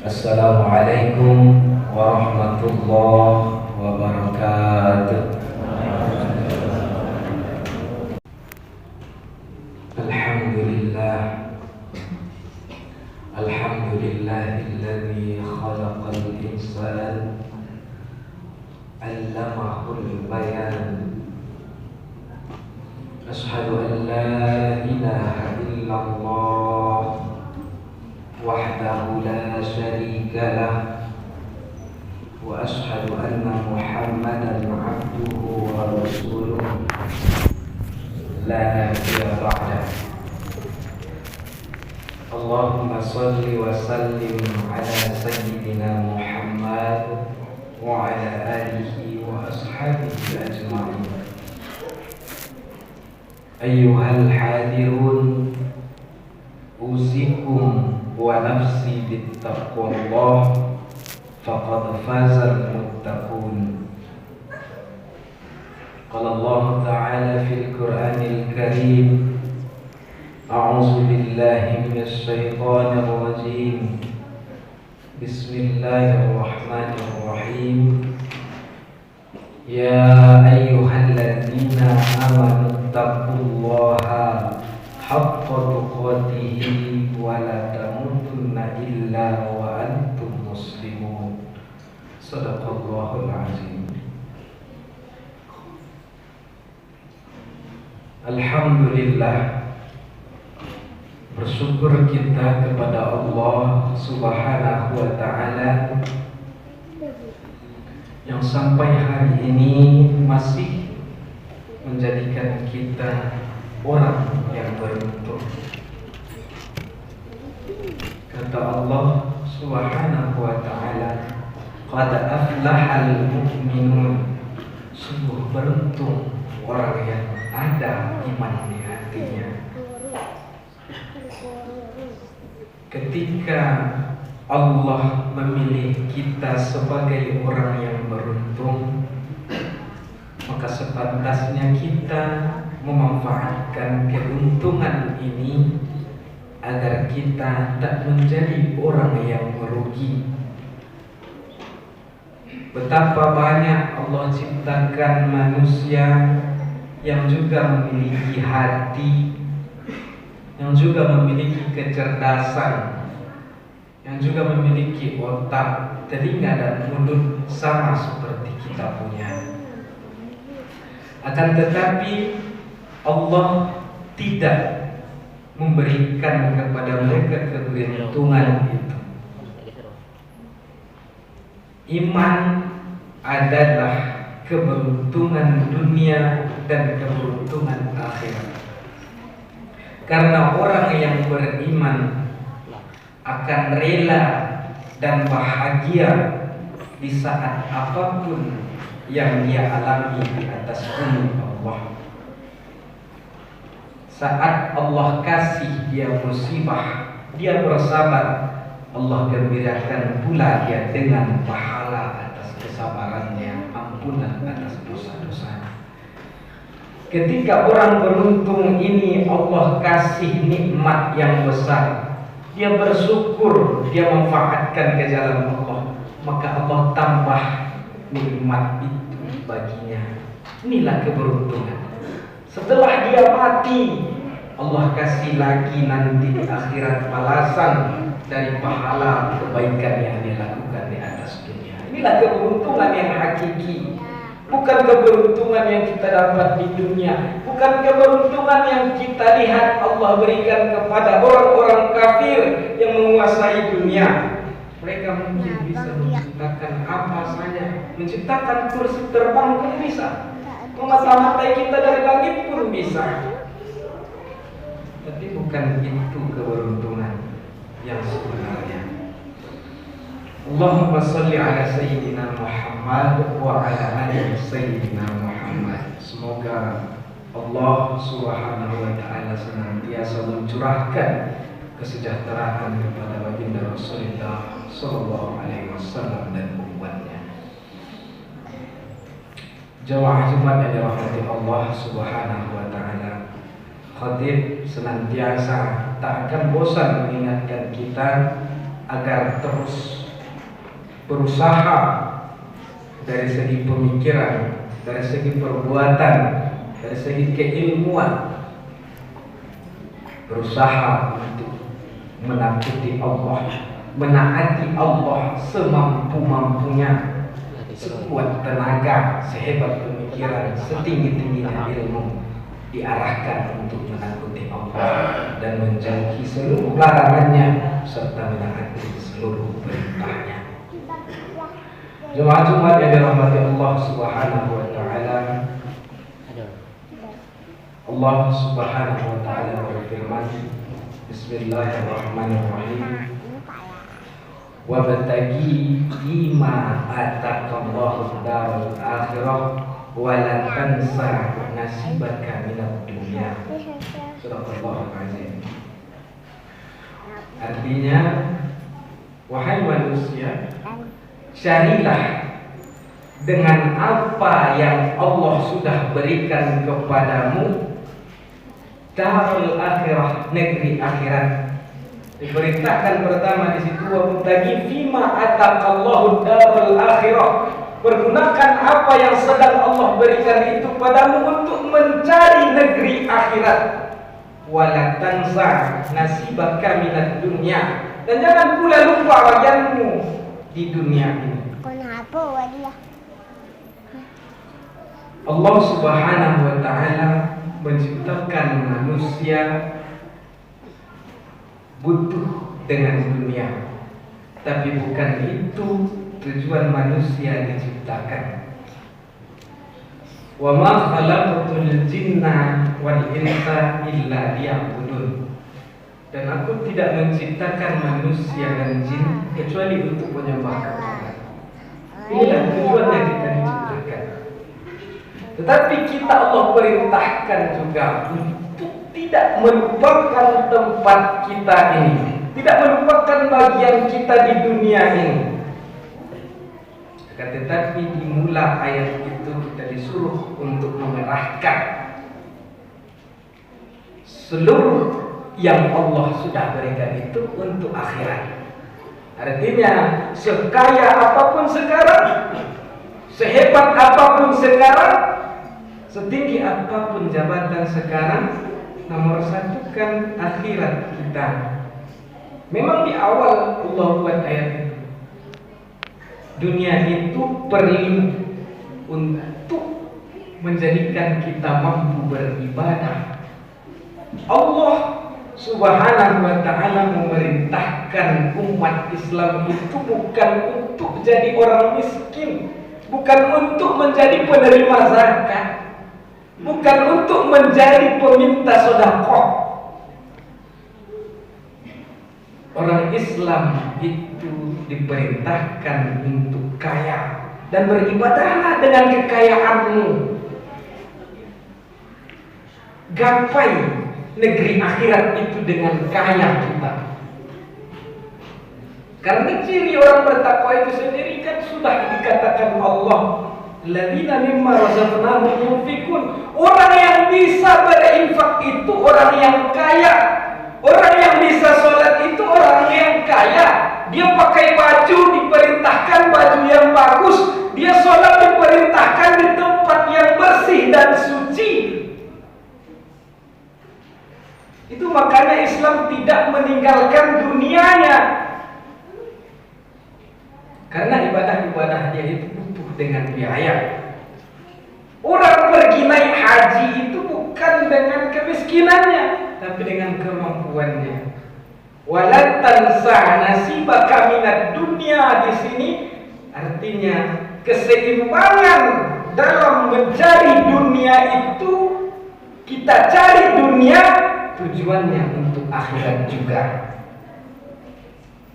Assalamualaikum warahmatullahi wabarakatuh. Alhamdulillah, alhamdulillahilladzi khalaqal insana 'allamahul bayan. Asyhadu an la ilaha illallah wahdahu la syarika lah, wa asyhadu anna Muhammadan 'abduhu wa rasuluh la nabiyya ba'dah. Allahumma shalli wa sallim ala sayyidina Muhammad wa ala alihi wa ashabihi ajma'in. Ayyuhal hadirun, usikum wa nafsi bittaqwallah, faqad fazal muttaqun. Qala Allah Ta'ala fil Qur'anil Karim, a'udzu billahi minasy syaithanir rajim. Bismillahirrahmanirrahim. Ya ayyuhalladzina amanu taqullaha haqqa tuqatih wa la tamutunna illa wa antum muslimun. Shadaqallahul azim. Alhamdulillah, bersyukur kita kepada Allah Subhanahu wa ta'ala yang sampai hari ini masih menjadikan kita orang yang beruntung. Kata Allah Subhanahu wa ta'ala, qad aflahal mu'minun, sungguh beruntung orang yang ada iman di hatinya. Ketika Allah memilih kita sebagai orang yang beruntung, maka sepantasnya kita memanfaatkan keuntungan ini agar kita tak menjadi orang yang merugi. Betapa banyak Allah ciptakan manusia yang juga memiliki hati, yang juga memiliki kecerdasan, yang juga memiliki otak, telinga dan mulut sama seperti kita punya. Akan tetapi Allah tidak memberikan kepada mereka keberuntungan itu. Iman adalah keberuntungan dunia dan keberuntungan akhirat. Karena orang yang beriman akan rela dan bahagia di saat apapun yang dia alami di atas bumi Allah. Saat Allah kasih dia musibah, dia bersabar, Allah gembirakan pula dia dengan pahala atas kesabarannya, ampunan atas dosa-dosanya. Ketika orang beruntung ini Allah kasih nikmat yang besar, dia bersyukur, dia memanfaatkan ke jalan Allah, maka Allah tambah nikmat itu baginya. Inilah keberuntungan. Setelah dia mati, Allah kasih lagi nanti di akhirat balasan dari pahala kebaikan yang dia lakukan di atas dunia. Inilah keberuntungan yang hakiki. Bukan keberuntungan yang kita dapat di dunia, bukan keberuntungan yang kita lihat Allah berikan kepada orang-orang kafir yang menguasai dunia. Mereka mungkin bisa menciptakan apa saja, menciptakan kursi terbang pun bisa, memata-matai kita dari langit pun bisa. Tapi bukan itu keberuntungan yang sebenarnya. Allahumma salli ala sayyidina Muhammad wa ala ali sayyidina Muhammad. Semoga Allah Subhanahu wa ta'ala senantiasa mencurahkan kesejahteraan kepada baginda Rasulullah sallallahu alaihi wasallam dan umatnya. Jamaah Jumat yang dirahmati Allah Subhanahu wa ta'ala, khatib senantiasa tak akan bosan mengingatkan kita agar terus berusaha dari segi pemikiran, dari segi perbuatan, dari segi keilmuan, berusaha untuk menakuti Allah, menaati Allah semampu-mampunya, sekuat tenaga, sehebat pemikiran, setinggi-tingginya ilmu, diarahkan untuk menakuti Allah dan menjauhi seluruh larangannya serta menaati seluruh perintahnya. Jemaah Jumat yang dirahmati Allah Subhanahu wa taala. Allah Subhanahu wa taala berfirman, Bismillahirrahmanirrahim. Wabtaghi fima ataqallahu darul akhirah wa la tansa nasibaka minad dunya. Surah Al-Azim. Artinya, wahai manusia, carilah dengan apa yang Allah sudah berikan kepadamu darul akhirah, negeri akhirat. Diperintahkan pertama di situ, wabtaghi fima ataqallahu darul akhirah. Pergunakan apa yang sedang Allah berikan itu padamu untuk mencari negeri akhirat. Wala tansa nasibaka minad dunya. Dan jangan pula lupa bagianmu di dunia ini. Allah Subhanahu wa taala menciptakan manusia butuh dengan dunia, tapi bukan itu tujuan manusia diciptakan. Wa ma khalaqtul jinna wal insa illa liya'budun. Dan aku tidak menciptakan manusia dan jin kecuali untuk menyembah kepada. Inilah tujuannya kita diciptakan. Tetapi kita Allah perintahkan juga untuk tidak melupakan tempat kita ini, tidak melupakan bagian kita di dunia ini. Tetapi di mula ayat itu kita disuruh untuk mengerahkan seluruh yang Allah sudah berikan itu untuk akhirat. Artinya, sekaya apapun sekarang, sehebat apapun sekarang, setinggi apapun jabatan sekarang, nomor satu kan akhirat kita. Memang di awal Allah buat ayat itu, dunia itu perlu untuk menjadikan kita mampu beribadah. Allah Subhanahu wa ta'ala memerintahkan umat Islam itu bukan untuk jadi orang miskin, bukan untuk menjadi penerima zakat, bukan untuk menjadi peminta sedekah. Orang Islam itu diperintahkan untuk kaya dan beribadahlah dengan kekayaanmu. Gapai negeri akhirat itu dengan kaya kita. Karena ciri orang bertakwa itu sendiri kan sudah dikatakan Allah, alladzina mimma razaqnahum yunfikun. Orang yang bisa berinfak itu orang yang kaya. Orang yang bisa sholat itu orang yang kaya. Dia pakai baju diperintahkan baju yang bagus. Dia sholat diperintahkan di tempat yang bersih dan suci. Itu makanya Islam tidak meninggalkan dunianya. Karena ibadah-ibadah dia itu butuh dengan biaya. Orang pergi naik haji itu bukan dengan kemiskinannya, tapi dengan kemampuannya. Wala tansa nasibaka minad dunya, di sini artinya keseimbangan dalam mencari dunia itu. Kita cari dunia, tujuannya untuk akhirat juga.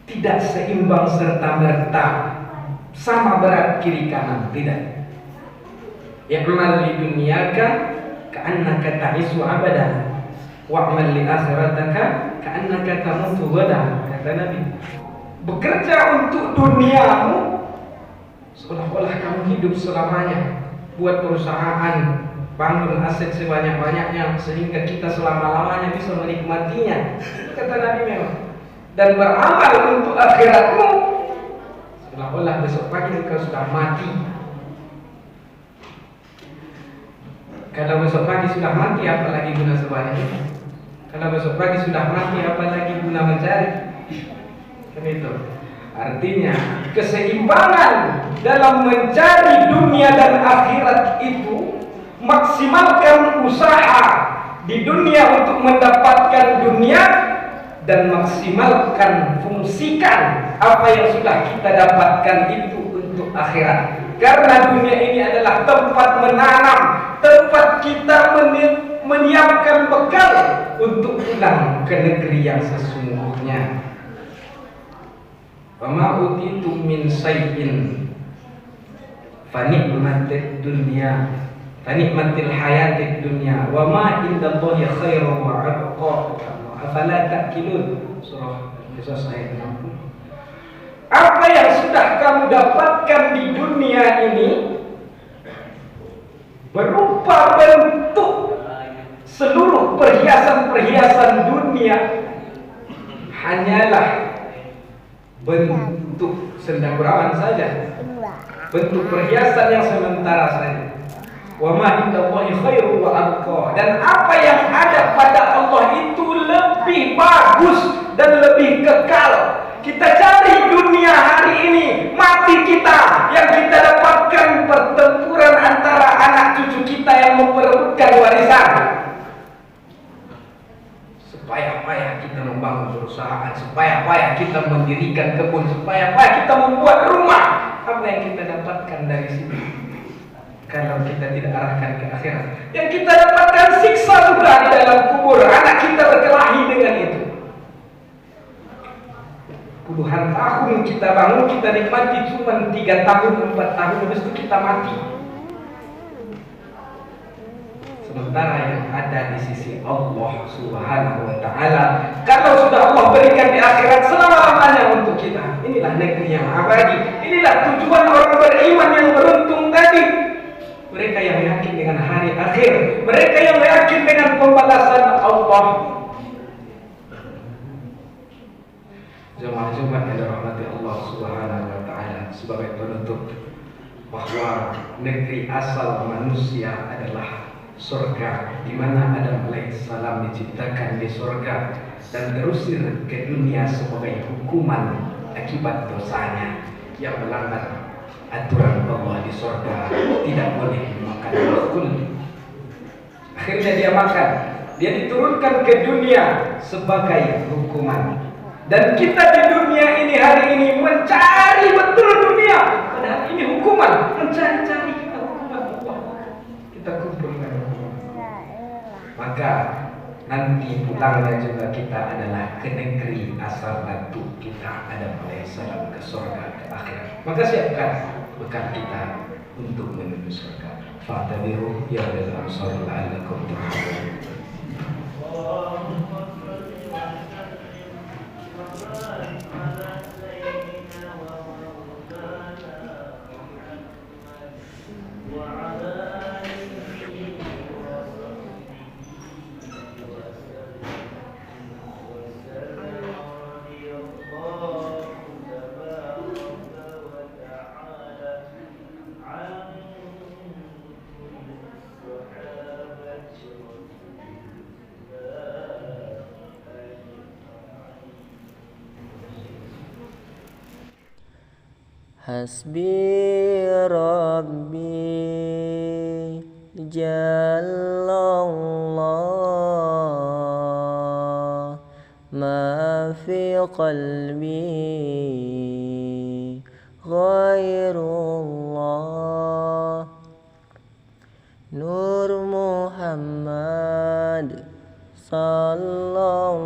Tidak seimbang serta-merta sama berat kiri kanan, tidak. Ya'mal li dunyaka ka'annaka ta'isu abadan wa'mal li akhirataka ka'annaka tamutu ghadan, kata Nabi. Bekerja untuk duniamu seolah-olah kamu hidup selamanya. Buat perusahaan, bangun aset sebanyak-banyaknya sehingga kita selama-lamanya bisa menikmatinya. Kata Nabi memang. dan beramal untuk akhiratmu, seolah-olah besok pagi engkau sudah mati. Kalau besok pagi sudah mati, apalagi guna sebanyak itu? Kalau besok pagi sudah mati, apalagi guna mencari? Kan itu. Artinya keseimbangan dalam mencari dunia dan akhirat itu, maksimalkan usaha di dunia untuk mendapatkan dunia, dan maksimalkan, fungsikan apa yang sudah kita dapatkan itu untuk akhirat. Karena dunia ini adalah tempat menanam, tempat kita menyiapkan bekal untuk pulang ke negeri yang sesungguhnya. Wa ma utitum min syai'in fa ni'matid dunya, fa ni'matil hayatid dunya, wa ma indallahi khairu wa abqa, afala ta'qilun. Surah Al-Qasas ayat 60. Apa yang sudah kamu dapatkan di dunia ini berupa bentuk seluruh perhiasan-perhiasan dunia hanyalah bentuk senda gurauan saja, bentuk perhiasan yang sementara saja. Wa ma indallahi khairu wa abqa, dan apa yang ada pada Allah itu lebih bagus dan lebih kekal. Kita cari dunia hari ini, mati kita, yang kita dapatkan pertempuran antara anak cucu kita yang memperebutkan warisan. Supaya kita membangun perusahaan, supaya kita mendirikan kebun, supaya kita membuat rumah. Apa yang kita dapatkan dari sini? Kalau kita tidak arahkan ke akhirat, yang kita dapatkan siksa juga di dalam kubur. Anak kita berkelahi dengan itu. Puluhan tahun kita bangun, kita nikmati cuma 3 tahun, 4 tahun, habis itu kita mati. Sementara yang ada di sisi Allah Subhanahu wa ta'ala, kalau sudah Allah berikan di akhirat selama-lamanya untuk kita. Inilah negeri yang abadi. Inilah tujuan orang beriman yang beruntung tadi. Mereka yang yakin dengan hari akhir, mereka yang yakin dengan pembalasan Allah. Jemaah-jemaah yang dirahmati Allah Subhanahu wa ta'ala, sebagai penutup bahwa negeri asal manusia adalah surga, di mana Adam alaihissalam diciptakan di surga dan terusir ke dunia sebagai hukuman akibat dosanya yang melanggar aturan Allah di surga, tidak boleh makan makhluk. Akhirnya dia makan, dia diturunkan ke dunia sebagai hukuman. Dan kita di dunia ini hari ini mencari betul dunia, padahal ini hukuman, mencari-cari kita hukuman Allah. Kita kumpulkan hukuman. Maka nanti pulangnya juga kita adalah ke negeri asal batu kita, Adam alaihissalam, ke surga, ke akhirat. Maka siapkan bekal kita untuk menuju surga. Fa'tabiru ya ulil absar la'allakum turhamun. Hasbi Rabbi Jallallah ma fi qalbi ghairullah. Nur Muhammad sallallahu